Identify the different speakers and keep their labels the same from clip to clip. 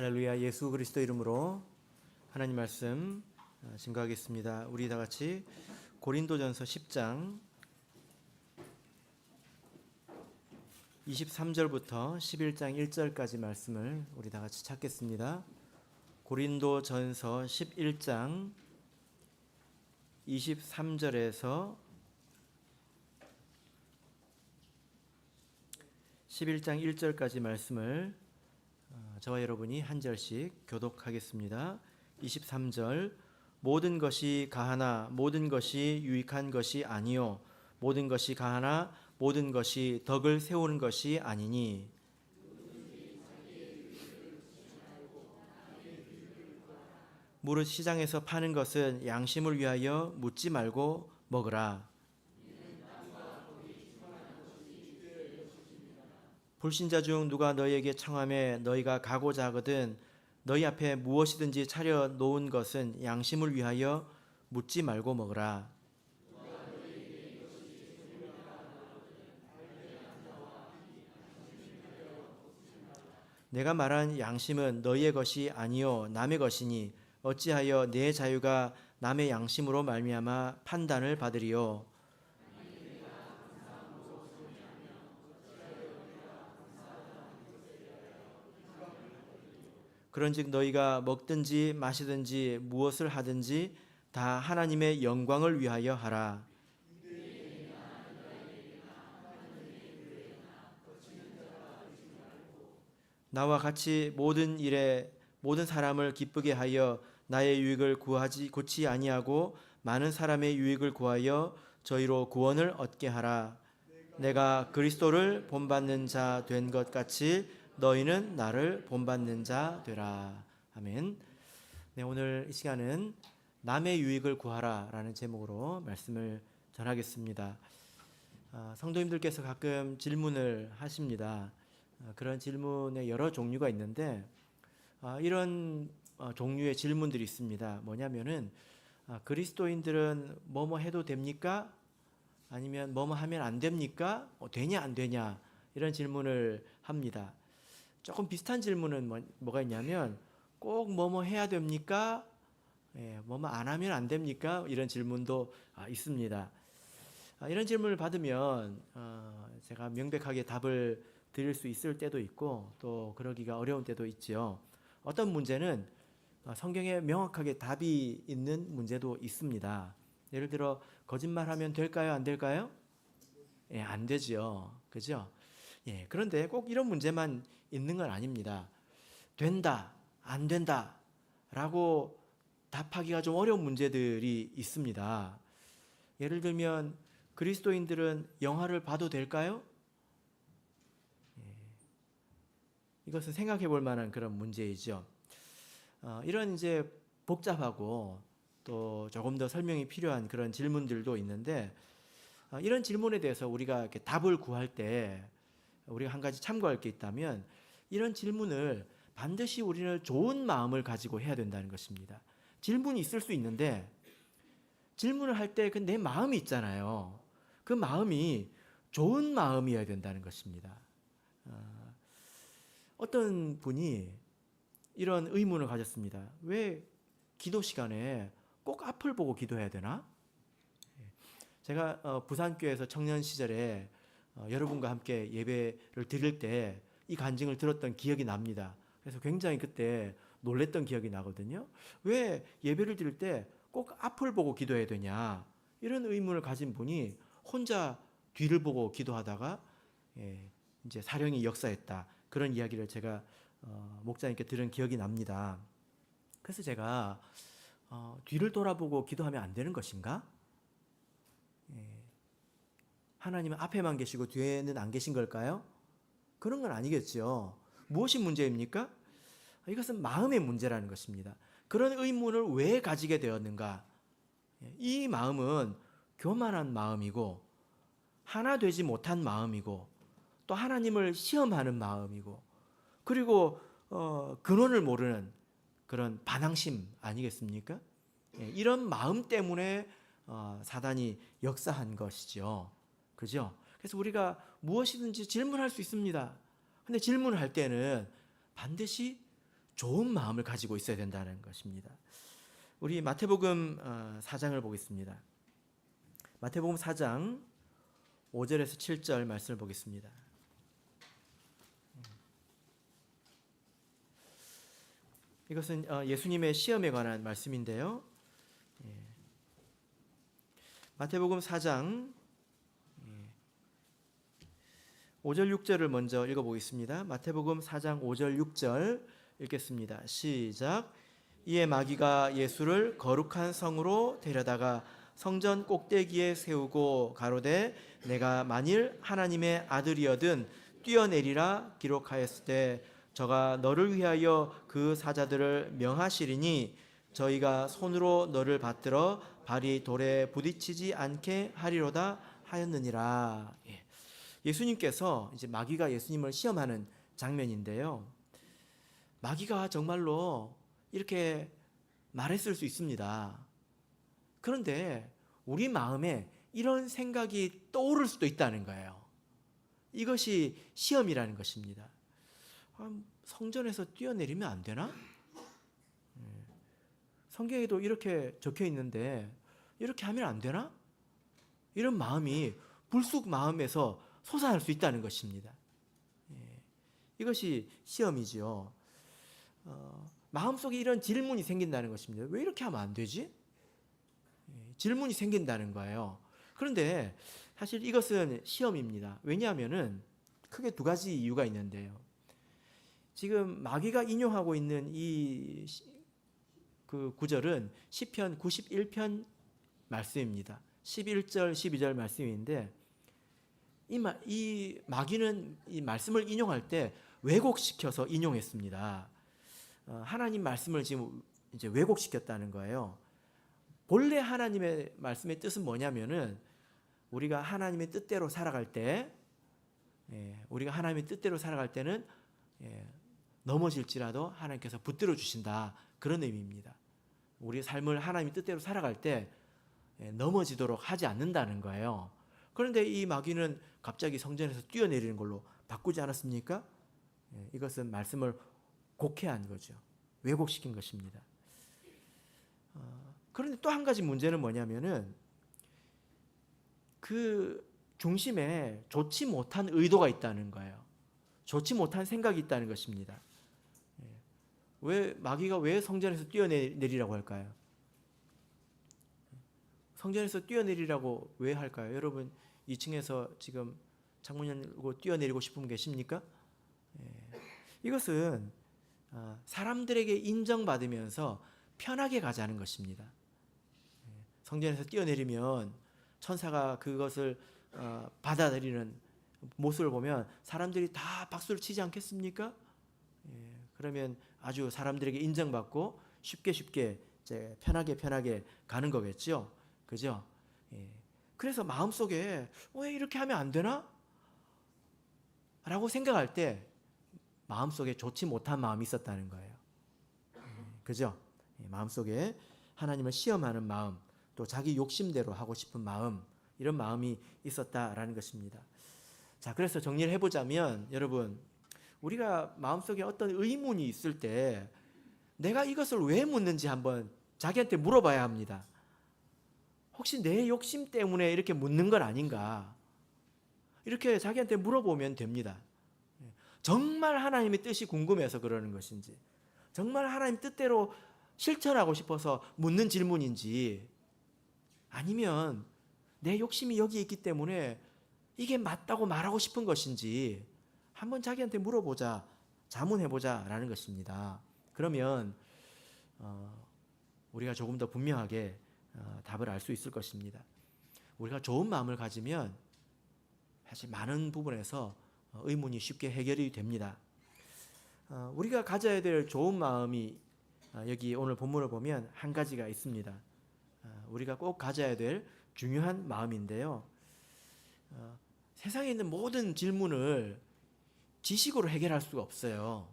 Speaker 1: 할렐루야. 예수 그리스도 이름으로 하나님 말씀 증거하겠습니다. 우리 다 같이 고린도전서 10장 23절부터 11장 1절까지 말씀을 우리 다 같이 찾겠습니다. 고린도전서 11장 23절에서 11장 1절까지 말씀을 저와 여러분이 한 절씩 교독하겠습니다. 23절 모든 것이 가하나 모든 것이 유익한 것이 아니요 모든 것이 가하나 모든 것이 덕을 세우는 것이 아니니 무릇 시장에서 파는 것은 양심을 위하여 묻지 말고 먹으라. 불신자 중 누가 너희에게 청하매 너희가 가고자 하거든 너희 앞에 무엇이든지 차려 놓은 것은 양심을 위하여 묻지 말고 먹으라. 내가 말한 양심은 너희의 것이 아니요 남의 것이니 어찌하여 내 자유가 남의 양심으로 말미암아 판단을 받으리요. 그런즉 너희가 먹든지 마시든지 무엇을 하든지 다 하나님의 영광을 위하여 하라. 나와 같이 모든 일에 모든 사람을 기쁘게 하여 나의 유익을 고치 아니하고 많은 사람의 유익을 구하여 저희로 구원을 얻게 하라. 내가 그리스도를 본받는 자 된 것 같이 너희는 나를 본받는 자 되라. 아멘. 네, 오늘 이 시간은 남의 유익을 구하라 라는 제목으로 말씀을 전하겠습니다. 성도님들께서 가끔 질문을 하십니다. 그런 질문의 여러 종류가 있는데 이런 종류의 질문들이 있습니다. 뭐냐면은 그리스도인들은 뭐뭐 해도 됩니까? 아니면 뭐뭐 하면 안 됩니까? 되냐 안 되냐? 이런 질문을 합니다. 조금 비슷한 질문은 뭐가 있냐면 꼭 뭐뭐 해야 됩니까? 뭐뭐 안 하면 안 됩니까? 이런 질문도 있습니다. 이런 질문을 받으면 제가 명백하게 답을 드릴 수 있을 때도 있고 또 그러기가 어려운 때도 있죠. 어떤 문제는 성경에 명확하게 답이 있는 문제도 있습니다. 예를 들어 거짓말하면 될까요? 안 될까요? 안 되죠. 그죠? 그런데 꼭 이런 문제만 있는 건 아닙니다. 된다, 안 된다 라고 답하기가 좀 어려운 문제들이 있습니다. 예를 들면 그리스도인들은 영화를 봐도 될까요? 이것은 생각해 볼 만한 그런 문제이죠. 이런 이제 복잡하고 또 조금 더 설명이 필요한 그런 질문들도 있는데 이런 질문에 대해서 우리가 이렇게 답을 구할 때 우리가 한 가지 참고할 게 있다면 이런 질문을 반드시 우리는 좋은 마음을 가지고 해야 된다는 것입니다. 질문이 있을 수 있는데 질문을 할 때 그 내 마음이 있잖아요. 그 마음이 좋은 마음이어야 된다는 것입니다. 어떤 분이 이런 의문을 가졌습니다. 왜 기도 시간에 꼭 앞을 보고 기도해야 되나? 제가 부산교회에서 청년 시절에 여러분과 함께 예배를 드릴 때 이 간증을 들었던 기억이 납니다. 그래서 굉장히 그때 놀랬던 기억이 나거든요. 왜 예배를 드릴 때 꼭 앞을 보고 기도해야 되냐? 이런 의문을 가진 분이 혼자 뒤를 보고 기도하다가 이제 사령이 역사했다. 그런 이야기를 제가 목사님께 들은 기억이 납니다. 그래서 제가 뒤를 돌아보고 기도하면 안 되는 것인가? 하나님은 앞에만 계시고 뒤에는 안 계신 걸까요? 그런 건 아니겠죠. 무엇이 문제입니까? 이것은 마음의 문제라는 것입니다. 그런 의문을 왜 가지게 되었는가? 이 마음은 교만한 마음이고 하나 되지 못한 마음이고 또 하나님을 시험하는 마음이고 그리고 근원을 모르는 그런 반항심 아니겠습니까? 이런 마음 때문에 사단이 역사한 것이죠. 그죠? 그래서 우리가 무엇이든지 질문할 수 있습니다. 근데 질문을 할 때는 반드시 좋은 마음을 가지고 있어야 된다는 것입니다. 우리 마태복음 4장을 보겠습니다. 마태복음 4장 5절에서 7절 말씀을 보겠습니다. 이것은 예수님의 시험에 관한 말씀인데요. 마태복음 4장 5절 6절을 먼저 읽어보겠습니다. 마태복음 4장 5절 6절 읽겠습니다. 시작. 이에 마귀가 예수를 거룩한 성으로 데려다가 성전 꼭대기에 세우고 가로되 내가 만일 하나님의 아들이어든 뛰어내리라 기록하였을 때 저가 너를 위하여 그 사자들을 명하시리니 저희가 손으로 너를 받들어 발이 돌에 부딪히지 않게 하리로다 하였느니라. 예수님께서 이제 마귀가 예수님을 시험하는 장면인데요. 마귀가 정말로 이렇게 말했을 수 있습니다. 그런데 우리 마음에 이런 생각이 떠오를 수도 있다는 거예요. 이것이 시험이라는 것입니다. 성전에서 뛰어내리면 안 되나? 성경에도 이렇게 적혀 있는데 이렇게 하면 안 되나? 이런 마음이 불쑥 마음에서 솟아날 수 있다는 것입니다. 이것이 시험이지요. 마음속에 이런 질문이 생긴다는 것입니다. 왜 이렇게 하면 안 되지? 질문이 생긴다는 거예요. 그런데 사실 이것은 시험입니다. 왜냐하면은 크게 두 가지 이유가 있는데요. 지금 마귀가 인용하고 있는 이 그 구절은 시편 91편 말씀입니다. 11절 12절 말씀인데 이 마귀는 이 말씀을 인용할 때 왜곡시켜서 인용했습니다. 하나님 말씀을 지금 이제 왜곡시켰다는 거예요. 본래 하나님의 말씀의 뜻은 뭐냐면은 우리가 하나님의 뜻대로 살아갈 때, 우리가 하나님의 뜻대로 살아갈 때는 넘어질지라도 하나님께서 붙들어 주신다, 그런 의미입니다. 우리 삶을 하나님의 뜻대로 살아갈 때 넘어지도록 하지 않는다는 거예요. 그런데 이 마귀는 갑자기 성전에서 뛰어내리는 걸로 바꾸지 않았습니까? 이것은 말씀을 곡해한 거죠. 왜곡시킨 것입니다. 그런데 또 한 가지 문제는 뭐냐면은 그 중심에 좋지 못한 의도가 있다는 거예요. 좋지 못한 생각이 있다는 것입니다. 왜 마귀가 왜 성전에서 뛰어내리라고 할까요? 성전에서 뛰어내리라고 왜 할까요? 여러분 2층에서 지금 창문 열고 뛰어내리고 싶은 분 계십니까? 이것은 사람들에게 인정받으면서 편하게 가자는 것입니다. 성전에서 뛰어내리면 천사가 그것을 받아들이는 모습을 보면 사람들이 다 박수를 치지 않겠습니까? 그러면 아주 사람들에게 인정받고 쉽게 이제 편하게 가는 거겠죠. 그죠? 그래서 마음속에 왜 이렇게 하면 안 되나? 라고 생각할 때 마음속에 좋지 못한 마음이 있었다는 거예요. 그죠? 마음속에 하나님을 시험하는 마음, 또 자기 욕심대로 하고 싶은 마음, 이런 마음이 있었다라는 것입니다. 자, 그래서 정리를 해보자면 여러분, 우리가 마음속에 어떤 의문이 있을 때 내가 이것을 왜 묻는지 한번 자기한테 물어봐야 합니다. 혹시 내 욕심 때문에 이렇게 묻는 건 아닌가? 이렇게 자기한테 물어보면 됩니다. 정말 하나님의 뜻이 궁금해서 그러는 것인지, 정말 하나님 뜻대로 실천하고 싶어서 묻는 질문인지, 아니면 내 욕심이 여기 있기 때문에 이게 맞다고 말하고 싶은 것인지 한번 자기한테 물어보자, 자문해보자 라는 것입니다. 그러면 우리가 조금 더 분명하게 답을 알 수 있을 것입니다. 우리가 좋은 마음을 가지면 사실 많은 부분에서 의문이 쉽게 해결이 됩니다. 우리가 가져야 될 좋은 마음이 여기 오늘 본문을 보면 한 가지가 있습니다. 우리가 꼭 가져야 될 중요한 마음인데요. 세상에 있는 모든 질문을 지식으로 해결할 수가 없어요.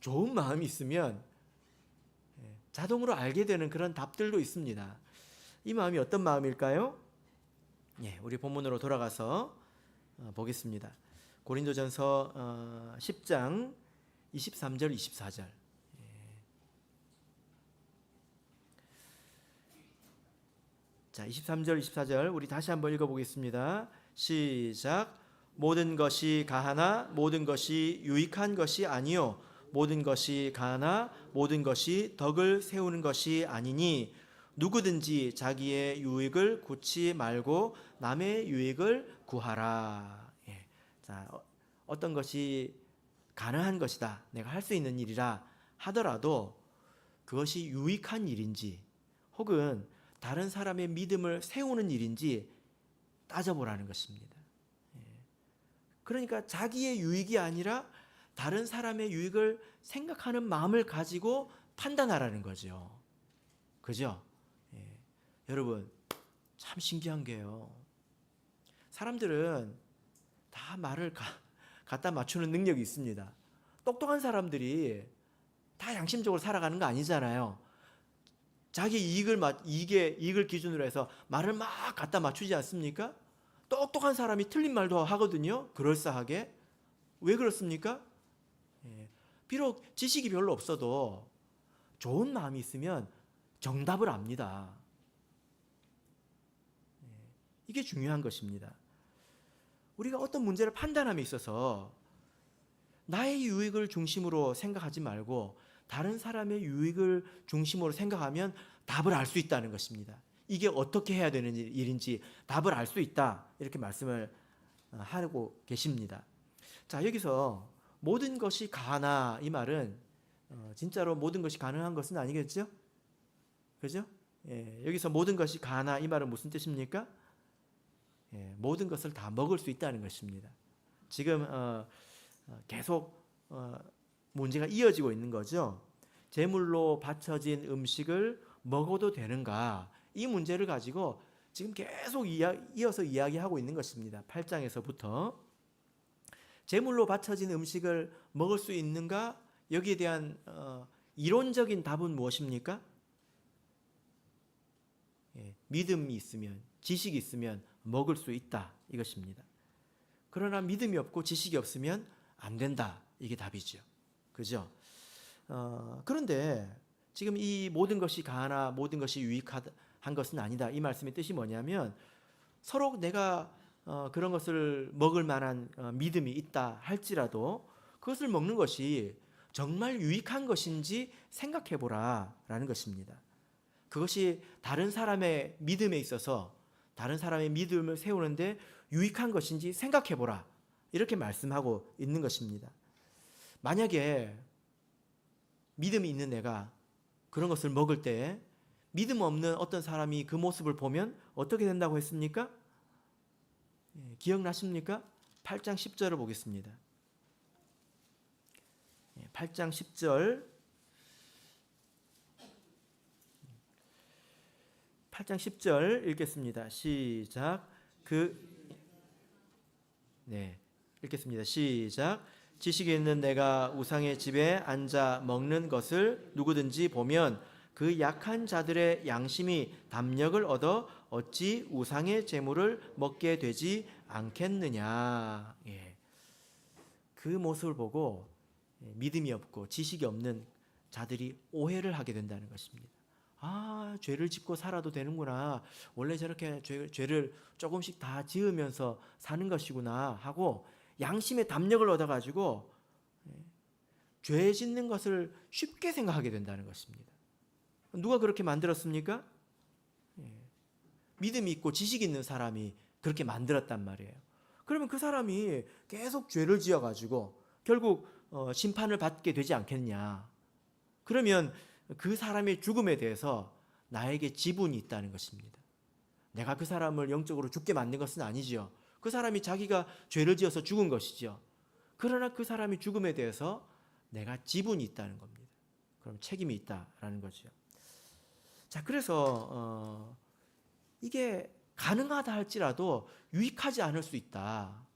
Speaker 1: 좋은 마음이 있으면 자동으로 알게 되는 그런 답들도 있습니다. 이 마음이 어떤 마음일까요? 우리 본문으로 돌아가서 보겠습니다. 고린도전서 10장 23절, 24절. 자, 23절, 24절 우리 다시 한번 읽어보겠습니다. 시작. 모든 것이 가하나 모든 것이 유익한 것이 아니요 모든 것이 가하나 모든 것이 덕을 세우는 것이 아니니 누구든지 자기의 유익을 구치 말고 남의 유익을 구하라. 예. 자, 어떤 것이 가능한 것이다, 내가 할 수 있는 일이라 하더라도 그것이 유익한 일인지 혹은 다른 사람의 믿음을 세우는 일인지 따져보라는 것입니다. 그러니까 자기의 유익이 아니라 다른 사람의 유익을 생각하는 마음을 가지고 판단하라는 거죠. 그죠? 여러분, 참 신기한 게요. 사람들은 다 말을 갖다 맞추는 능력이 있습니다. 똑똑한 사람들이 다 양심적으로 살아가는 거 아니잖아요. 자기 이익을 기준으로 해서 말을 막 갖다 맞추지 않습니까? 똑똑한 사람이 틀린 말도 하거든요. 그럴싸하게. 왜 그렇습니까? 비록 지식이 별로 없어도 좋은 마음이 있으면 정답을 압니다. 이게 중요한 것입니다. 우리가 어떤 문제를 판단함에 있어서 나의 유익을 중심으로 생각하지 말고 다른 사람의 유익을 중심으로 생각하면 답을 알 수 있다는 것입니다. 이게 어떻게 해야 되는 일인지 답을 알 수 있다, 이렇게 말씀을 하고 계십니다. 자, 여기서 모든 것이 가나, 이 말은 진짜로 모든 것이 가능한 것은 아니겠죠? 그죠? 여기서 모든 것이 가나, 이 말은 무슨 뜻입니까? 모든 것을 다 먹을 수 있다는 것입니다. 지금 계속 문제가 이어지고 있는 거죠. 제물로 바쳐진 음식을 먹어도 되는가, 이 문제를 가지고 지금 계속 이어서 이야기하고 있는 것입니다. 8장에서부터 제물로 바쳐진 음식을 먹을 수 있는가, 여기에 대한 이론적인 답은 무엇입니까? 믿음이 있으면, 지식이 있으면 먹을 수 있다, 이것입니다. 그러나 믿음이 없고 지식이 없으면 안 된다, 이게 답이죠. 그죠? 그런데 지금 이 모든 것이 가하나 모든 것이 유익한 것은 아니다, 이 말씀의 뜻이 뭐냐면, 서로 내가 그런 것을 먹을 만한 믿음이 있다 할지라도 그것을 먹는 것이 정말 유익한 것인지 생각해 보라 라는 것입니다. 그것이 다른 사람의 믿음에 있어서 다른 사람의 믿음을 세우는데 유익한 것인지 생각해 보라, 이렇게 말씀하고 있는 것입니다. 만약에 믿음이 있는 내가 그런 것을 먹을 때 믿음 없는 어떤 사람이 그 모습을 보면 어떻게 된다고 했습니까? 기억나십니까? 8장 10절을 보겠습니다. 8장 10절 8장 10절 읽겠습니다. 시작. 읽겠습니다. 시작. 지식이 있는 내가 우상의 집에 앉아 먹는 것을 누구든지 보면 그 약한 자들의 양심이 담력을 얻어 어찌 우상의 재물을 먹게 되지 않겠느냐. 그 모습을 보고 믿음이 없고 지식이 없는 자들이 오해를 하게 된다는 것입니다. 아, 죄를 짓고 살아도 되는구나, 원래 저렇게 죄를 조금씩 다 지으면서 사는 것이구나 하고 양심의 담력을 얻어가지고 죄 짓는 것을 쉽게 생각하게 된다는 것입니다. 누가 그렇게 만들었습니까? 믿음이 있고 지식이 있는 사람이 그렇게 만들었단 말이에요. 그러면 그 사람이 계속 죄를 지어가지고 결국 심판을 받게 되지 않겠냐. 그러면 그 사람의 죽음에 대해서 나에게 지분이 있다는 것입니다. 내가 그 사람을 영적으로 죽게 만든 것은 아니지요. 그 사람이 자기가 죄를 지어서 죽은 것이죠. 그러나 그 사람이 죽음에 대해서 내가 지분이 있다는 겁니다. 그럼 책임이 있다라는 거죠. 자, 그래서 이게 가능하다 할지라도 유익하지 않을 수 있다,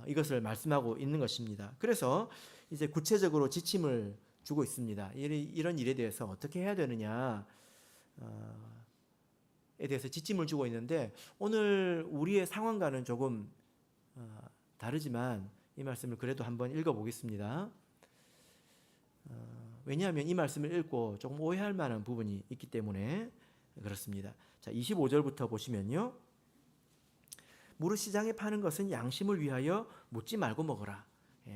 Speaker 1: 이것을 말씀하고 있는 것입니다. 그래서 이제 구체적으로 지침을 주고 있습니다. 이런 일에 대해서 어떻게 해야 되느냐 에 대해서 지침을 주고 있는데, 오늘 우리의 상황과는 조금 다르지만 이 말씀을 그래도 한번 읽어보겠습니다. 왜냐하면 이 말씀을 읽고 조금 오해할 만한 부분이 있기 때문에 그렇습니다. 자, 25절부터 보시면요. 무릇 시장에 파는 것은 양심을 위하여 묻지 말고 먹어라.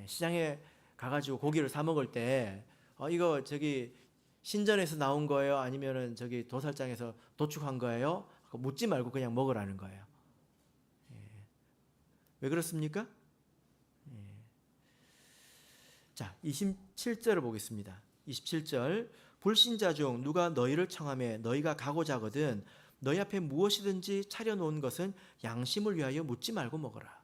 Speaker 1: 시장에 가가지고 고기를 사 먹을 때 이거 저기 신전에서 나온 거예요? 아니면은 저기 도살장에서 도축한 거예요? 묻지 말고 그냥 먹으라는 거예요. 왜 그렇습니까? 자, 27절을 보겠습니다. 27절 불신자 중 누가 너희를 청하매 너희가 가고자 하거든 너희 앞에 무엇이든지 차려놓은 것은 양심을 위하여 묻지 말고 먹어라.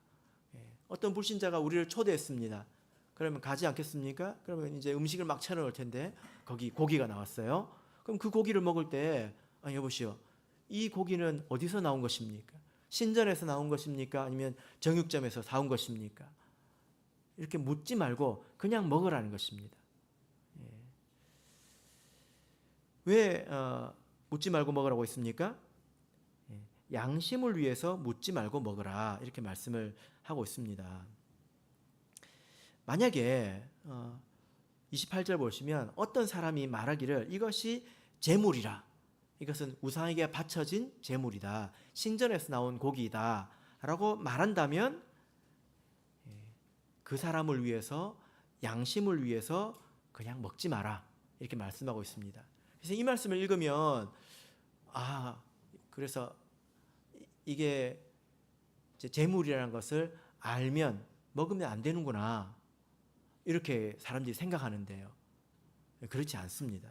Speaker 1: 어떤 불신자가 우리를 초대했습니다. 그러면 가지 않겠습니까? 그러면 이제 음식을 막 차려놓을 텐데 거기 고기가 나왔어요. 그럼 그 고기를 먹을 때 여보시오, 이 고기는 어디서 나온 것입니까? 신전에서 나온 것입니까? 아니면 정육점에서 사온 것입니까? 이렇게 묻지 말고 그냥 먹으라는 것입니다. 왜 묻지 말고 먹으라고 했습니까? 양심을 위해서 묻지 말고 먹으라 이렇게 말씀을 하고 있습니다. 만약에 28절 보시면 어떤 사람이 말하기를 이것이 제물이라, 이것은 우상에게 바쳐진 제물이다, 신전에서 나온 고기이다 라고 말한다면 그 사람을 위해서 양심을 위해서 그냥 먹지 마라 이렇게 말씀하고 있습니다. 그래서 이 말씀을 읽으면 그래서 이게 제물이라는 것을 알면 먹으면 안 되는구나 이렇게 사람들이 생각하는데요. 그렇지 않습니다.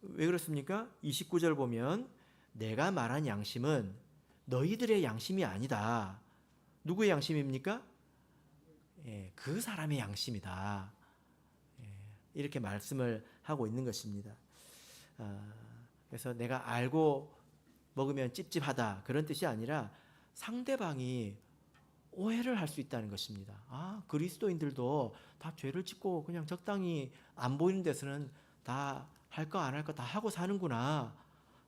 Speaker 1: 왜 그렇습니까? 29절 보면 내가 말한 양심은 너희들의 양심이 아니다. 누구의 양심입니까? 그 사람의 양심이다. 이렇게 말씀을 하고 있는 것입니다. 그래서 내가 알고 먹으면 찝찝하다 그런 뜻이 아니라 상대방이 오해를 할 수 있다는 것입니다. 그리스도인들도 다 죄를 짓고 그냥 적당히 안 보이는 데서는 다 할 거 안 할 거 다 하고 사는구나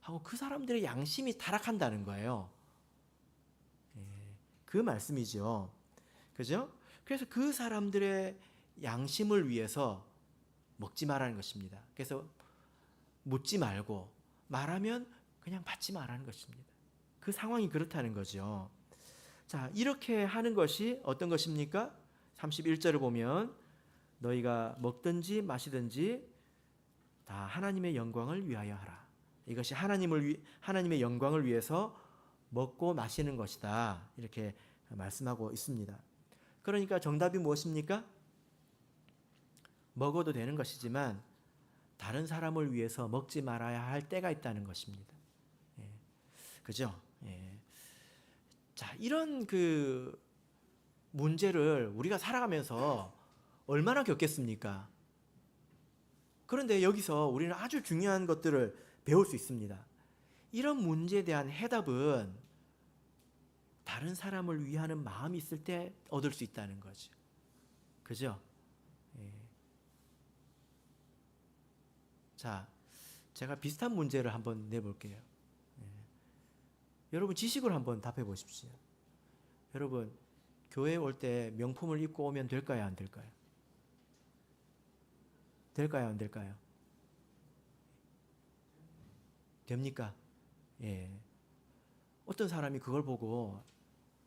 Speaker 1: 하고 그 사람들의 양심이 타락한다는 거예요. 그 말씀이죠. 그죠? 그래서 그 사람들의 양심을 위해서 먹지 말라는 것입니다. 그래서 묻지 말고 말하면 그냥 받지 말라는 것입니다. 그 상황이 그렇다는 거죠. 자, 이렇게 하는 것이 어떤 것입니까? 31절을 보면 너희가 먹든지 마시든지 다 하나님의 영광을 위하여 하라. 이것이 하나님의 영광을 위해서 먹고 마시는 것이다. 이렇게 말씀하고 있습니다. 그러니까 정답이 무엇입니까? 먹어도 되는 것이지만 다른 사람을 위해서 먹지 말아야 할 때가 있다는 것입니다. 그죠? 자, 이런 그 문제를 우리가 살아가면서 얼마나 겪겠습니까? 그런데 여기서 우리는 아주 중요한 것들을 배울 수 있습니다. 이런 문제에 대한 해답은 다른 사람을 위하는 마음이 있을 때 얻을 수 있다는 거죠. 그죠? 자, 제가 비슷한 문제를 한번 내볼게요. 여러분 지식을 한번 답해 보십시오. 여러분 교회 올 때 명품을 입고 오면 될까요, 안 될까요? 될까요, 안 될까요? 됩니까? 어떤 사람이 그걸 보고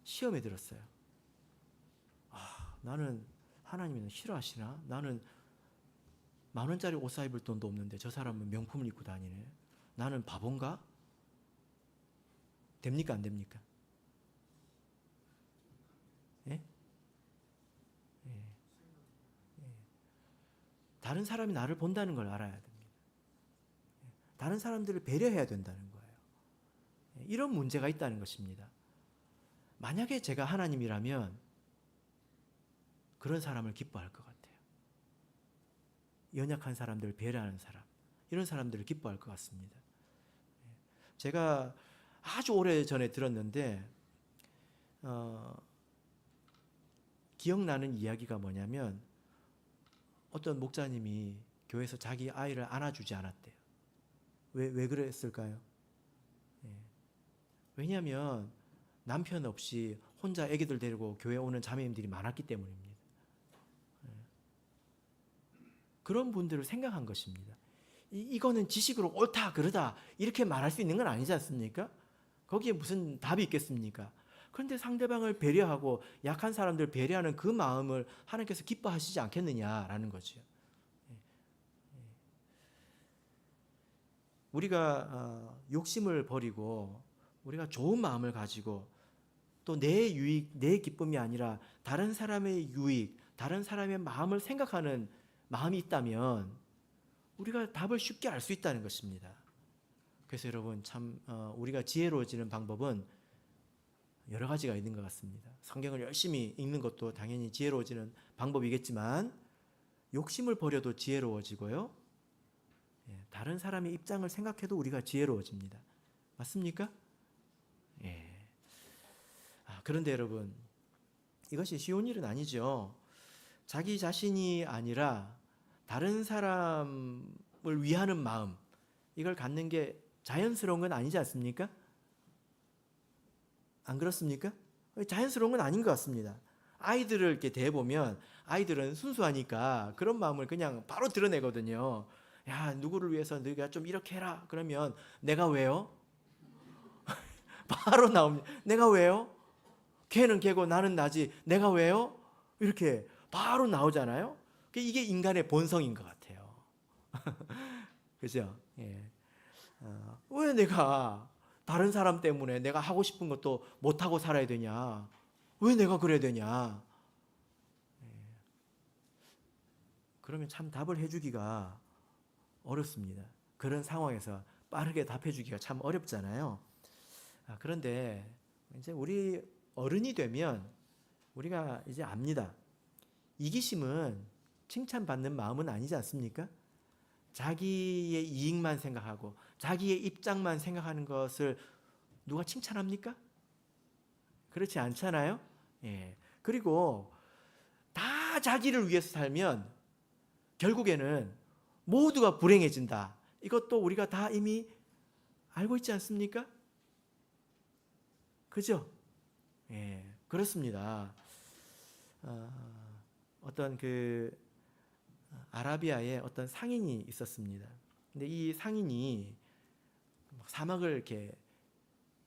Speaker 1: 시험에 들었어요. 나는 하나님이 싫어하시나? 나는 10,000원짜리 옷 사 입을 돈도 없는데 저 사람은 명품을 입고 다니네. 나는 바본가? 됩니까, 안 됩니까? 다른 사람이 나를 본다는 걸 알아야 됩니다. 다른 사람들을 배려해야 된다는 거예요. 이런 문제가 있다는 것입니다. 만약에 제가 하나님이라면 그런 사람을 기뻐할 것 같아요. 연약한 사람들을 배려하는 사람, 이런 사람들을 기뻐할 것 같습니다. 제가 아주 오래전에 들었는데 기억나는 이야기가 뭐냐면 어떤 목사님이 교회에서 자기 아이를 안아주지 않았대요. 왜 그랬을까요? 왜냐하면 남편 없이 혼자 아기들 데리고 교회 오는 자매님들이 많았기 때문입니다. 그런 분들을 생각한 것입니다. 이거는 지식으로 옳다 그러다 이렇게 말할 수 있는 건 아니지 않습니까? 거기에 무슨 답이 있겠습니까? 그런데 상대방을 배려하고 약한 사람들 배려하는 그 마음을 하나님께서 기뻐하시지 않겠느냐라는 거죠. 우리가 욕심을 버리고 우리가 좋은 마음을 가지고 또 내 유익, 내 기쁨이 아니라 다른 사람의 유익, 다른 사람의 마음을 생각하는 마음이 있다면 우리가 답을 쉽게 알 수 있다는 것입니다. 그래서 여러분 참 우리가 지혜로워지는 방법은 여러 가지가 있는 것 같습니다. 성경을 열심히 읽는 것도 당연히 지혜로워지는 방법이겠지만 욕심을 버려도 지혜로워지고요. 다른 사람의 입장을 생각해도 우리가 지혜로워집니다. 맞습니까? 예. 그런데 여러분 이것이 쉬운 일은 아니죠. 자기 자신이 아니라 다른 사람을 위하는 마음 이걸 갖는 게 자연스러운 건 아니지 않습니까? 안 그렇습니까? 자연스러운 건 아닌 것 같습니다. 아이들을 이렇게 대해보면 아이들은 순수하니까 그런 마음을 그냥 바로 드러내거든요. 야, 누구를 위해서 너희가 좀 이렇게 해라. 그러면 내가 왜요? 바로 나옵니다. 내가 왜요? 걔는 걔고 나는 나지. 내가 왜요? 이렇게 바로 나오잖아요. 이게 인간의 본성인 것 같아요. 그죠? 예. 왜 내가 다른 사람 때문에 내가 하고 싶은 것도 못하고 살아야 되냐? 왜 내가 그래야 되냐? 예. 그러면 참 답을 해주기가 어렵습니다. 그런 상황에서 빠르게 답해주기가 참 어렵잖아요. 그런데 이제 우리 어른이 되면 우리가 이제 압니다. 이기심은 칭찬받는 마음은 아니지 않습니까? 자기의 이익만 생각하고 자기의 입장만 생각하는 것을 누가 칭찬합니까? 그렇지 않잖아요. 예. 그리고 다 자기를 위해서 살면 결국에는 모두가 불행해진다. 이것도 우리가 다 이미 알고 있지 않습니까? 그죠? 예, 그렇습니다. 어떤 그 아라비아에 어떤 상인이 있었습니다. 근데 이 상인이 사막을 이렇게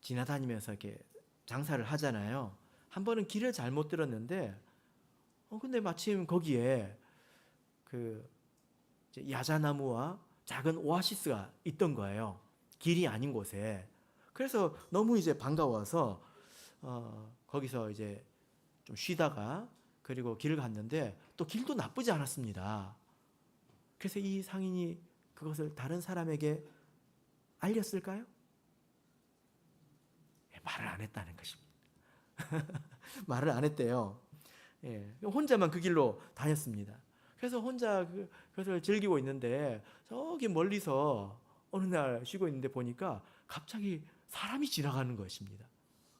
Speaker 1: 지나다니면서 이렇게 장사를 하잖아요. 한 번은 길을 잘못 들었는데, 근데 마침 거기에 그 야자나무와 작은 오아시스가 있던 거예요. 길이 아닌 곳에. 그래서 너무 이제 반가워서 거기서 이제 좀 쉬다가 그리고 길을 갔는데 또 길도 나쁘지 않았습니다. 그래서 이 상인이 그것을 다른 사람에게 알렸을까요? 말을 안 했다는 것입니다. 말을 안 했대요. 예, 혼자만 그 길로 다녔습니다. 그래서 혼자 그것을 즐기고 있는데 저기 멀리서 어느 날 쉬고 있는데 보니까 갑자기 사람이 지나가는 것입니다.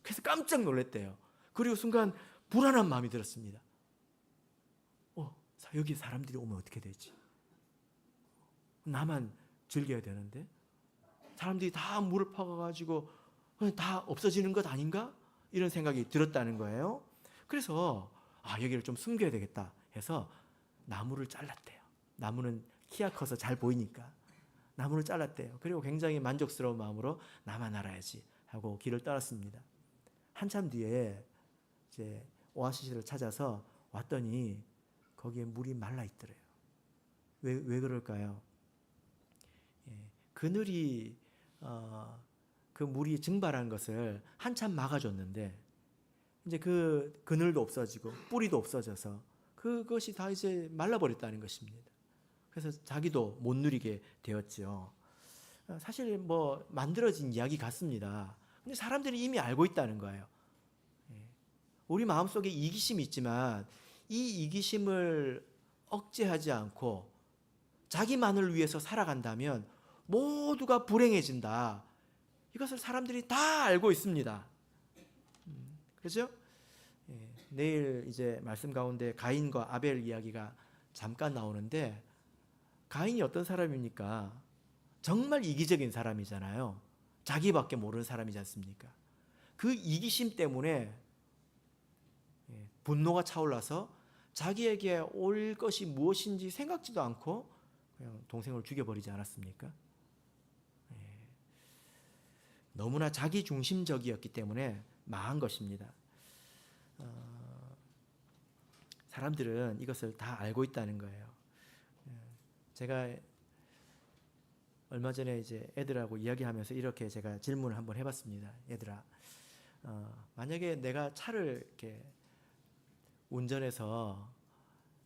Speaker 1: 그래서 깜짝 놀랐대요. 그리고 순간 불안한 마음이 들었습니다. 여기 사람들이 오면 어떻게 되지? 나만 즐겨야 되는데 사람들이 다 물을 퍼가지고 다 없어지는 것 아닌가? 이런 생각이 들었다는 거예요. 그래서 여기를 좀 숨겨야 되겠다 해서 나무를 잘랐대요. 나무는 키가 커서 잘 보이니까 나무를 잘랐대요. 그리고 굉장히 만족스러운 마음으로 나만 알아야지 하고 길을 따랐습니다. 한참 뒤에 이제 오아시스를 찾아서 왔더니 거기에 물이 말라 있더래요. 왜 그럴까요? 그늘이 그 물이 증발한 것을 한참 막아줬는데 이제 그 그늘도 없어지고 뿌리도 없어져서 그것이 다 이제 말라버렸다는 것입니다. 그래서 자기도 못 누리게 되었죠. 사실 뭐 만들어진 이야기 같습니다. 근데 사람들이 이미 알고 있다는 거예요. 우리 마음속에 이기심이 있지만 이 이기심을 억제하지 않고 자기만을 위해서 살아간다면 모두가 불행해진다. 이것을 사람들이 다 알고 있습니다. 그죠? 내일 이제 말씀 가운데 가인과 아벨 이야기가 잠깐 나오는데 가인이 어떤 사람입니까? 정말 이기적인 사람이잖아요. 자기밖에 모르는 사람이지 않습니까? 그 이기심 때문에 분노가 차올라서 자기에게 올 것이 무엇인지 생각지도 않고 그냥 동생을 죽여버리지 않았습니까? 너무나 자기중심적이었기 때문에 망한 것입니다. 사람들은 이것을 다 알고 있다는 거예요. 제가 얼마 전에 이제 애들하고 이야기하면서 이렇게 제가 질문을 한번 해봤습니다. 얘들아, 만약에 내가 차를 이렇게 운전해서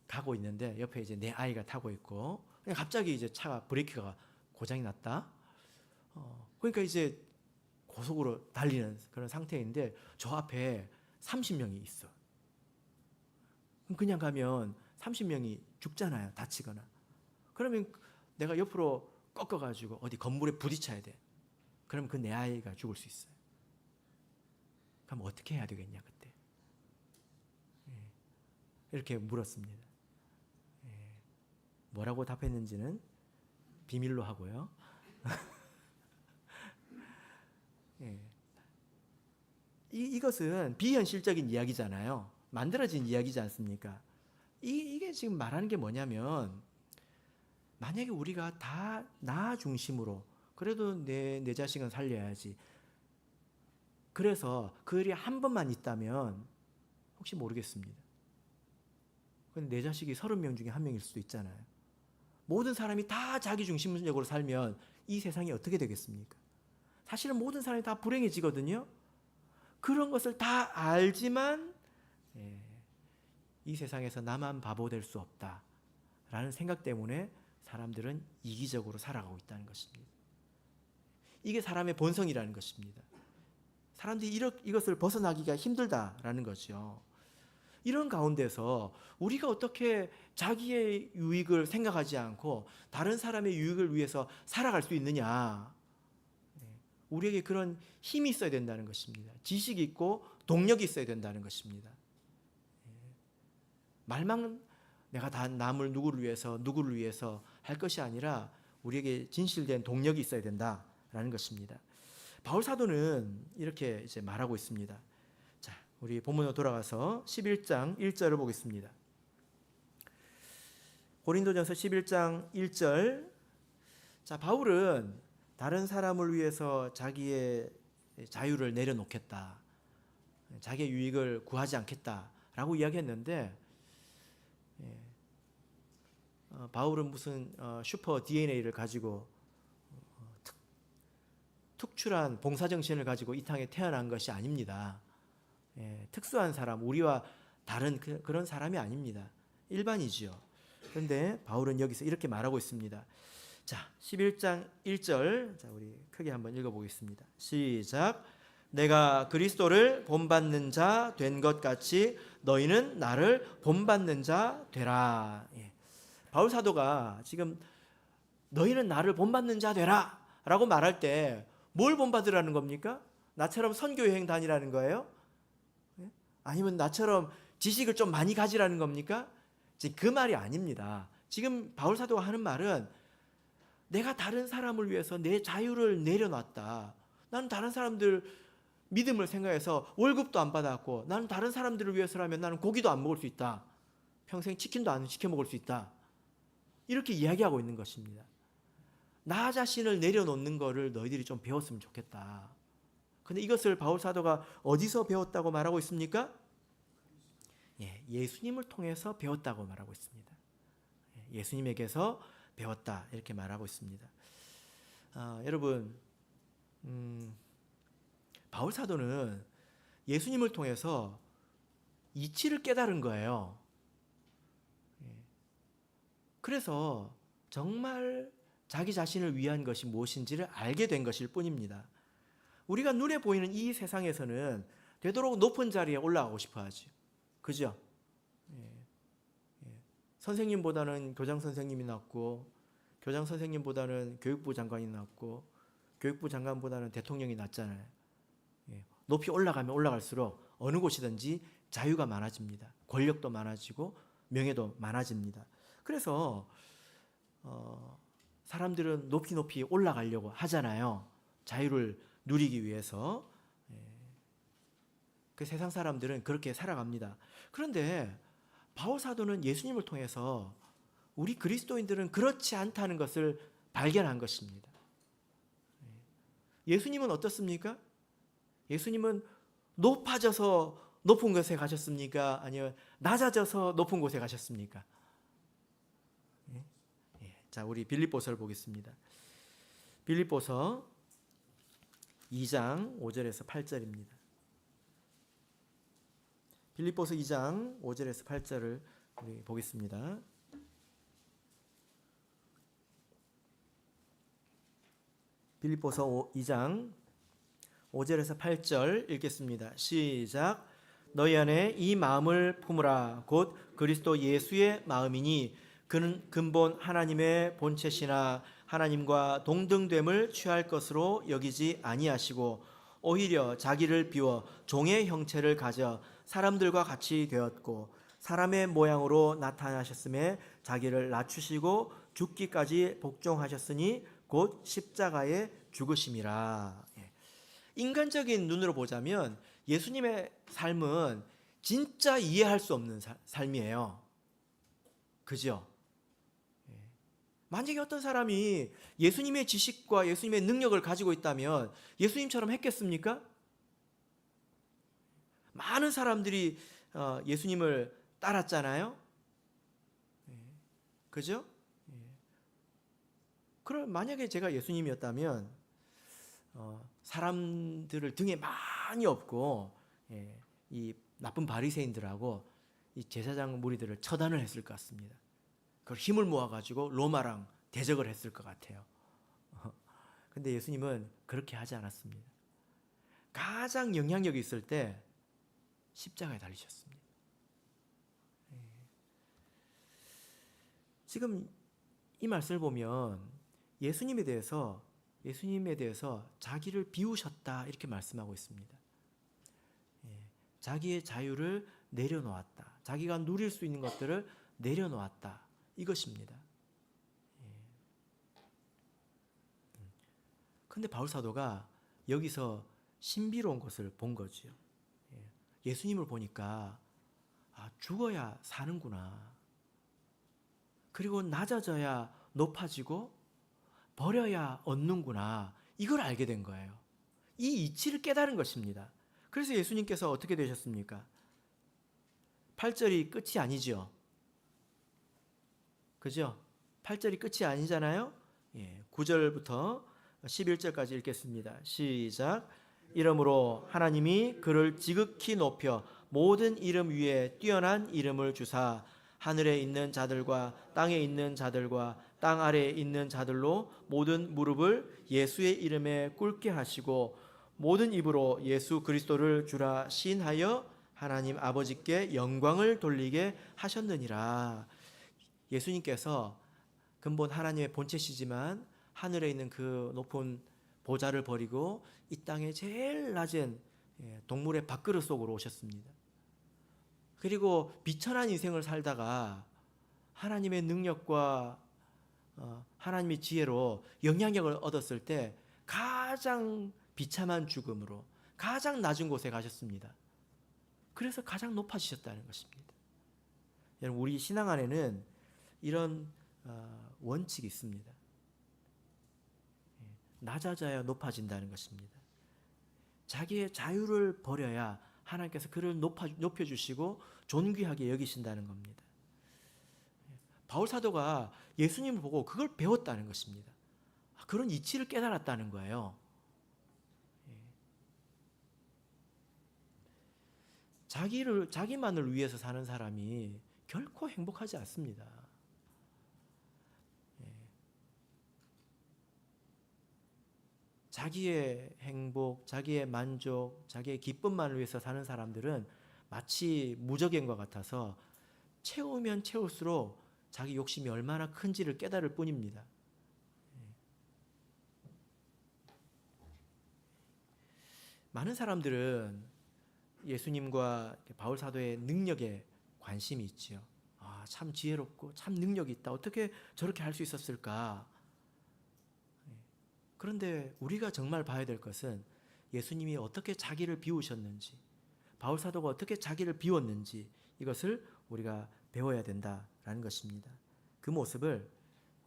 Speaker 1: 가고 있는데 옆에 이제 내 아이가 타고 있고 그냥 갑자기 이제 차가 브레이크가 고장이 났다. 그러니까 이제 고속으로 달리는 그런 상태인데 저 앞에 30명이 있어. 그냥 가면 30명이 죽잖아요. 다치거나. 그러면 내가 옆으로 꺾어가지고 어디 건물에 부딪혀야 돼. 그러면 그 내 아이가 죽을 수 있어요. 그럼 어떻게 해야 되겠냐 그때. 이렇게 물었습니다. 뭐라고 답했는지는 비밀로 하고요. 이것은 비현실적인 이야기잖아요. 만들어진 이야기지 않습니까? 이게 지금 말하는 게 뭐냐면 만약에 우리가 다 나 중심으로 그래도 내 자식은 살려야지. 그래서 그 일이 한 번만 있다면 혹시 모르겠습니다. 근데 내 자식이 30명 중에 한 명일 수도 있잖아요. 모든 사람이 다 자기 중심적으로 살면 이 세상이 어떻게 되겠습니까? 사실은 모든 사람이 다 불행해지거든요. 그런 것을 다 알지만 이 세상에서 나만 바보 될 수 없다라는 생각 때문에 사람들은 이기적으로 살아가고 있다는 것입니다. 이게 사람의 본성이라는 것입니다. 사람들이 이것을 벗어나기가 힘들다라는 거죠. 이런 가운데서 우리가 어떻게 자기의 유익을 생각하지 않고 다른 사람의 유익을 위해서 살아갈 수 있느냐. 우리에게 그런 힘이 있어야 된다는 것입니다. 지식이 있고 동력이 있어야 된다는 것입니다. 말만 내가 다 남을 누구를 위해서 할 것이 아니라 우리에게 진실된 동력이 있어야 된다라는 것입니다. 바울 사도는 이렇게 이제 말하고 있습니다. 자, 우리 본문으로 돌아가서 11장 1절을 보겠습니다. 고린도전서 11장 1절. 자, 바울은 다른 사람을 위해서 자기의 자유를 내려놓겠다. 자기의 유익을 구하지 않겠다라고 이야기했는데 바울은 무슨 슈퍼 DNA를 가지고 특출한 봉사정신을 가지고 이 땅에 태어난 것이 아닙니다. 특수한 사람, 우리와 다른 그런 사람이 아닙니다. 일반이지요. 그런데 바울은 여기서 이렇게 말하고 있습니다. 자, 11장 1절. 자, 우리 크게 한번 읽어보겠습니다. 시작. 내가 그리스도를 본받는 자 된 것 같이 너희는 나를 본받는 자 되라. 바울 사도가 지금 너희는 나를 본받는 자 되라 라고 말할 때 뭘 본받으라는 겁니까? 나처럼 선교 여행 다니라는 거예요? 아니면 나처럼 지식을 좀 많이 가지라는 겁니까? 지금 그 말이 아닙니다. 지금 바울 사도가 하는 말은 내가 다른 사람을 위해서 내 자유를 내려놨다. 나는 다른 사람들 믿음을 생각해서 월급도 안 받았고 나는 다른 사람들을 위해서라면 나는 고기도 안 먹을 수 있다. 평생 치킨도 안 시켜 먹을 수 있다. 이렇게 이야기하고 있는 것입니다. 나 자신을 내려놓는 거를 너희들이 좀 배웠으면 좋겠다. 근데 이것을 바울 사도가 어디서 배웠다고 말하고 있습니까? 예수님을 통해서 배웠다고 말하고 있습니다. 예수님에게서 배웠다 이렇게 말하고 있습니다. 여러분, 바울 사도는 예수님을 통해서 이치를 깨달은 거예요. 그래서 정말 자기 자신을 위한 것이 무엇인지를 알게 된 것일 뿐입니다. 우리가 눈에 보이는 이 세상에서는 되도록 높은 자리에 올라가고 싶어 하죠. 그죠? 선생님보다는 교장 선생님이 낫고, 교장 선생님보다는 교육부 장관이 낫고, 교육부 장관보다는 대통령이 낫잖아요. 높이 올라가면 올라갈수록 어느 곳이든지 자유가 많아집니다. 권력도 많아지고 명예도 많아집니다. 그래서 사람들은 높이 올라가려고 하잖아요. 자유를 누리기 위해서. 그 세상 사람들은 그렇게 살아갑니다. 그런데 바울 사도는 예수님을 통해서 우리 그리스도인들은 그렇지 않다는 것을 발견한 것입니다. 예수님은 어떻습니까? 예수님은 높아져서 높은 곳에 가셨습니까? 아니면 낮아져서 높은 곳에 가셨습니까? 자, 우리 빌립보서를 보겠습니다. 빌립보서 2장 5절에서 8절입니다. 빌립보서 2장 5절에서 8절을 우리 보겠습니다. 빌립보서 2장 5절에서 8절 읽겠습니다. 시작. 너희 안에 이 마음을 품으라. 곧 그리스도 예수의 마음이니 그는 근본 하나님의 본체시나 하나님과 동등됨을 취할 것으로 여기지 아니하시고 오히려 자기를 비워 종의 형체를 가져 사람들과 같이 되었고 사람의 모양으로 나타나셨음에 자기를 낮추시고 죽기까지 복종하셨으니 곧 십자가에 죽으심이라. 인간적인 눈으로 보자면 예수님의 삶은 진짜 이해할 수 없는 삶이에요. 그죠? 만약에 어떤 사람이 예수님의 지식과 예수님의 능력을 가지고 있다면 예수님처럼 했겠습니까? 많은 사람들이 예수님을 따랐잖아요. 그죠? 그럼 만약에 제가 예수님이었다면 사람들을 등에 많이 업고 이 나쁜 바리새인들하고 이 제사장 무리들을 처단을 했을 것 같습니다. 그걸 힘을 모아가지고 로마랑 대적을 했을 것 같아요. 근데 예수님은 그렇게 하지 않았습니다. 가장 영향력이 있을 때 십자가에 달리셨습니다. 지금 이 말씀을 보면 예수님에 대해서 자기를 비우셨다 이렇게 말씀하고 있습니다. 자기의 자유를 내려놓았다. 자기가 누릴 수 있는 것들을 내려놓았다. 이것입니다. 그런데 바울 사도가 여기서 신비로운 것을 본 거죠. 예수님을 보니까 죽어야 사는구나. 그리고 낮아져야 높아지고 버려야 얻는구나. 이걸 알게 된 거예요. 이 이치를 깨달은 것입니다. 그래서 예수님께서 어떻게 되셨습니까? 8절이 끝이 아니죠. 그죠? 8절이 끝이 아니잖아요. 9절부터 11절까지 읽겠습니다. 시작. 이러므로 하나님이 그를 지극히 높여 모든 이름 위에 뛰어난 이름을 주사 하늘에 있는 자들과 땅에 있는 자들과 땅 아래에 있는 자들로 모든 무릎을 예수의 이름에 꿇게 하시고 모든 입으로 예수 그리스도를 주라 시인하여 하나님 아버지께 영광을 돌리게 하셨느니라. 예수님께서 근본 하나님의 본체시지만 하늘에 있는 그 높은 보좌를 버리고 이 땅의 제일 낮은 동물의 밥그릇 속으로 오셨습니다. 그리고 비천한 인생을 살다가 하나님의 능력과 하나님의 지혜로 영향력을 얻었을 때 가장 비참한 죽음으로 가장 낮은 곳에 가셨습니다. 그래서 가장 높아지셨다는 것입니다. 여러분, 우리 신앙 안에는 이런 원칙이 있습니다. 낮아져야 높아진다는 것입니다. 자기의 자유를 버려야 하나님께서 그를 높여주시고 존귀하게 여기신다는 겁니다. 바울 사도가 예수님을 보고 그걸 배웠다는 것입니다. 그런 이치를 깨달았다는 거예요. 자기만을 위해서 사는 사람이 결코 행복하지 않습니다. 자기의 행복, 자기의 만족, 자기의 기쁨만을 위해서 사는 사람들은 마치 무적행과 같아서 채우면 채울수록 자기 욕심이 얼마나 큰지를 깨달을 뿐입니다. 많은 사람들은 예수님과 바울 사도의 능력에 관심이 있지요. 참 지혜롭고 참 능력이 있다. 어떻게 저렇게 할 수 있었을까? 그런데 우리가 정말 봐야 될 것은 예수님이 어떻게 자기를 비우셨는지, 바울 사도가 어떻게 자기를 비웠는지 이것을 우리가 배워야 된다라는 것입니다. 그 모습을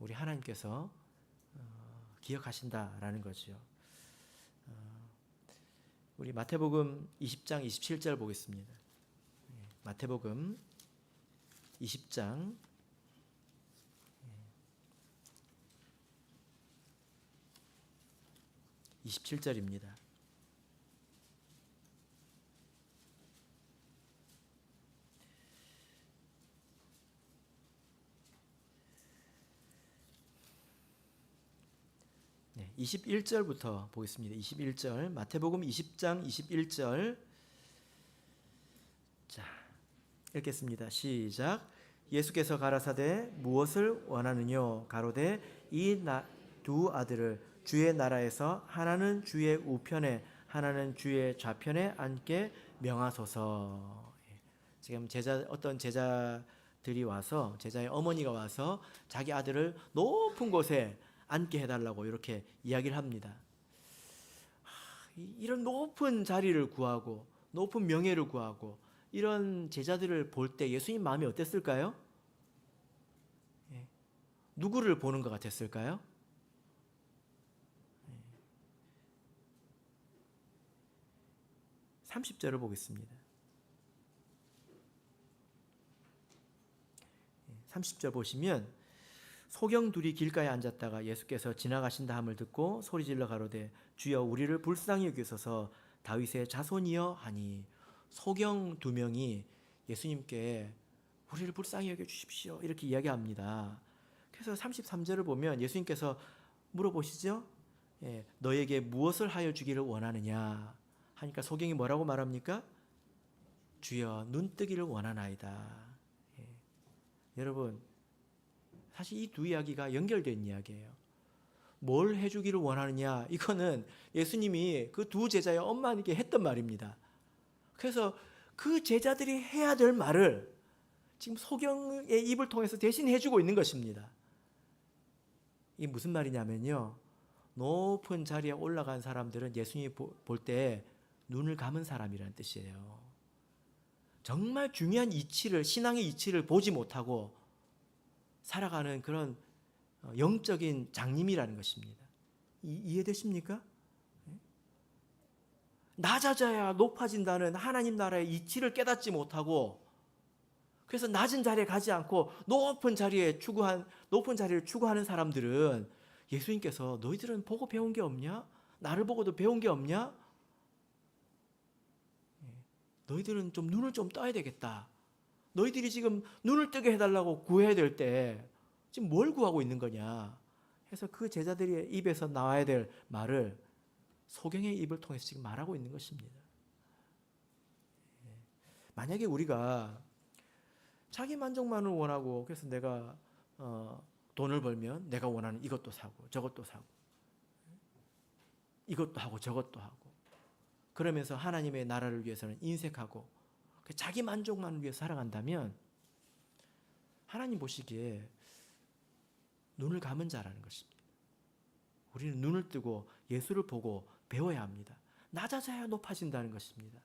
Speaker 1: 우리 하나님께서 기억하신다라는 거죠. 우리 마태복음 20장 27절 보겠습니다. 마태복음 20장 27절입니다. 네, 21절부터 보겠습니다. 21절 마태복음 20장 21절 자 읽겠습니다. 시작. 예수께서 가라사대 무엇을 원하느뇨 가로되 이 두 아들을 주의 나라에서 하나는 주의 우편에 하나는 주의 좌편에 앉게 명하소서. 지금 어떤 제자들이 와서 제자의 어머니가 와서 자기 아들을 높은 곳에 앉게 해달라고 이렇게 이야기를 합니다. 이런 높은 자리를 구하고 높은 명예를 구하고 이런 제자들을 볼 때 예수님 마음이 어땠을까요? 누구를 보는 것 같았을까요? 30절을 보겠습니다. 30절 보시면 소경 둘이 길가에 앉았다가 예수께서 지나가신다 함을 듣고 소리질러 가로되 주여 우리를 불쌍히 여기소서 다윗의 자손이여 하니 소경 두 명이 예수님께 우리를 불쌍히 여겨 주십시오 이렇게 이야기합니다. 그래서 33절을 보면 예수님께서 물어보시죠. 너에게 무엇을 하여 주기를 원하느냐 하니까 소경이 뭐라고 말합니까? 주여 눈뜨기를 원하나이다. 여러분 사실 이 두 이야기가 연결된 이야기예요. 뭘 해주기를 원하느냐 이거는 예수님이 그 두 제자의 엄마에게 했던 말입니다. 그래서 그 제자들이 해야 될 말을 지금 소경의 입을 통해서 대신 해주고 있는 것입니다. 이게 무슨 말이냐면요, 높은 자리에 올라간 사람들은 예수님이 볼 때 눈을 감은 사람이라는 뜻이에요. 정말 중요한 이치를, 신앙의 이치를 보지 못하고 살아가는 그런 영적인 장님이라는 것입니다. 이해되십니까? 낮아져야 높아진다는 하나님 나라의 이치를 깨닫지 못하고 그래서 낮은 자리에 가지 않고 높은 자리를 추구하는 사람들은 예수님께서 너희들은 보고 배운 게 없냐? 나를 보고도 배운 게 없냐? 너희들은 좀 눈을 좀 떠야 되겠다. 너희들이 지금 눈을 뜨게 해달라고 구해야 될 때 지금 뭘 구하고 있는 거냐? 해서 그 제자들의 입에서 나와야 될 말을 소경의 입을 통해서 지금 말하고 있는 것입니다. 만약에 우리가 자기 만족만을 원하고 그래서 내가 돈을 벌면 내가 원하는 이것도 사고 저것도 사고 이것도 하고 저것도 하고 그러면서 하나님의 나라를 위해서는 인색하고 자기 만족만을 위해서 살아간다면 하나님 보시기에 눈을 감은 자라는 것입니다. 우리는 눈을 뜨고 예수를 보고 배워야 합니다. 낮아져야 높아진다는 것입니다.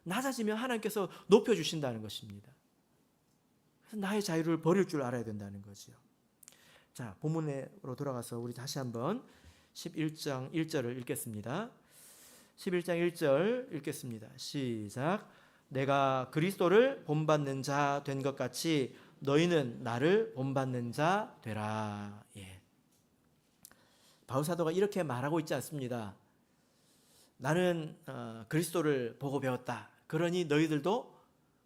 Speaker 1: 낮아지면 하나님께서 높여주신다는 것입니다. 그래서 나의 자유를 버릴 줄 알아야 된다는 거죠. 자, 본문으로 돌아가서 우리 다시 한번 11장 1절을 읽겠습니다. 11장 1절 읽겠습니다. 시작. 내가 그리스도를 본받는 자 된 것 같이 너희는 나를 본받는 자 되라. 바울 사도가 이렇게 말하고 있지 않습니다. 나는 그리스도를 보고 배웠다. 그러니 너희들도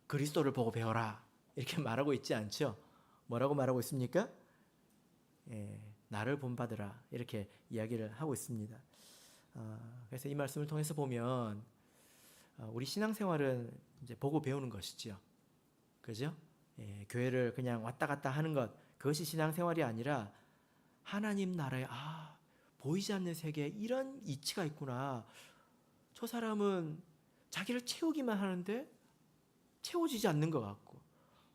Speaker 1: 그리스도를 보고 배워라. 이렇게 말하고 있지 않죠. 뭐라고 말하고 있습니까? 나를 본받으라. 이렇게 이야기를 하고 있습니다. 그래서 이 말씀을 통해서 보면 우리 신앙생활은 이제 보고 배우는 것이죠. 그죠? 교회를 그냥 왔다 갔다 하는 것, 그것이 신앙생활이 아니라 하나님 나라에 보이지 않는 세계에 이런 이치가 있구나. 저 사람은 자기를 채우기만 하는데 채워지지 않는 것 같고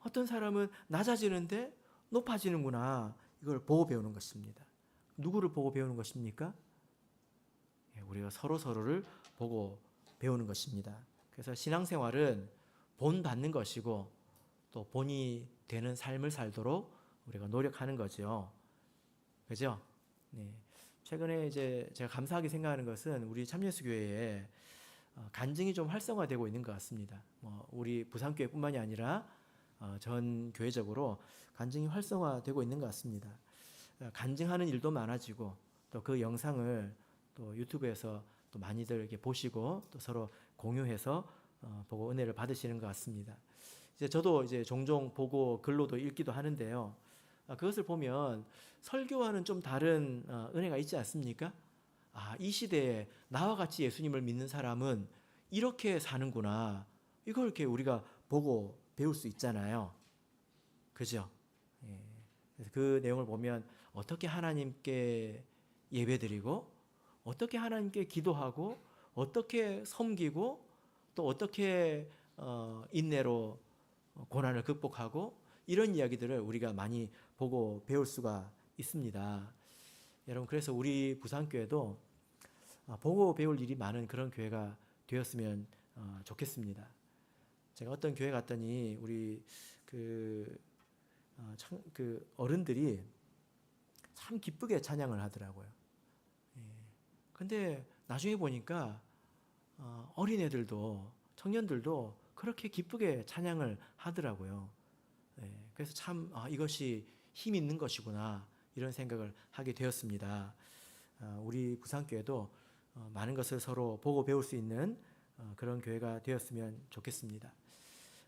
Speaker 1: 어떤 사람은 낮아지는데 높아지는구나. 이걸 보고 배우는 것입니다. 누구를 보고 배우는 것입니까? 우리가 서로를 보고 배우는 것입니다. 그래서 신앙생활은 본받는 것이고 또 본이 되는 삶을 살도록 우리가 노력하는 거죠. 그죠? 네. 최근에 이제 제가 감사하게 생각하는 것은 우리 참예수교회에 간증이 좀 활성화되고 있는 것 같습니다. 우리 부산교회뿐만이 아니라 전 교회적으로 간증이 활성화되고 있는 것 같습니다. 간증하는 일도 많아지고 또 그 영상을 또 유튜브에서 또 많이들 이렇게 보시고 또 서로 공유해서 보고 은혜를 받으시는 것 같습니다. 이제 저도 이제 종종 보고 글로도 읽기도 하는데요. 그것을 보면 설교와는 좀 다른 은혜가 있지 않습니까? 이 시대에 나와 같이 예수님을 믿는 사람은 이렇게 사는구나. 이걸 이렇게 우리가 보고 배울 수 있잖아요. 그죠? 예. 그래서 그 내용을 보면 어떻게 하나님께 예배드리고 어떻게 하나님께 기도하고 어떻게 섬기고 또 어떻게 인내로 고난을 극복하고 이런 이야기들을 우리가 많이 보고 배울 수가 있습니다. 여러분 그래서 우리 부산교회도 보고 배울 일이 많은 그런 교회가 되었으면 좋겠습니다. 제가 어떤 교회 갔더니 우리 그 어른들이 참 기쁘게 찬양을 하더라고요. 근데 나중에 보니까 어린애들도 청년들도 그렇게 기쁘게 찬양을 하더라고요. 그래서 참 이것이 힘 있는 것이구나 이런 생각을 하게 되었습니다. 우리 부산교회도 많은 것을 서로 보고 배울 수 있는 그런 교회가 되었으면 좋겠습니다.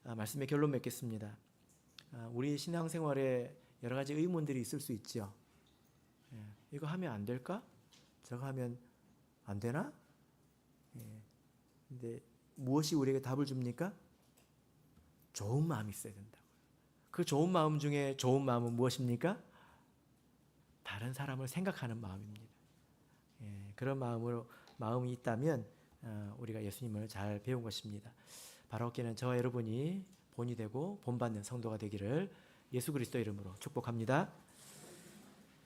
Speaker 1: 말씀의 결론 맺겠습니다. 우리 신앙생활에 여러 가지 의문들이 있을 수 있죠. 이거 하면 안 될까? 저거 하면 안 되나? 근데 무엇이 우리에게 답을 줍니까? 좋은 마음이 있어야 된다고. 그 좋은 마음 중에 좋은 마음은 무엇입니까? 다른 사람을 생각하는 마음입니다. 그런 마음이 있다면 우리가 예수님을 잘 배운 것입니다. 바로 어깨는 저와 여러분이 본이 되고 본받는 성도가 되기를 예수 그리스도 이름으로 축복합니다.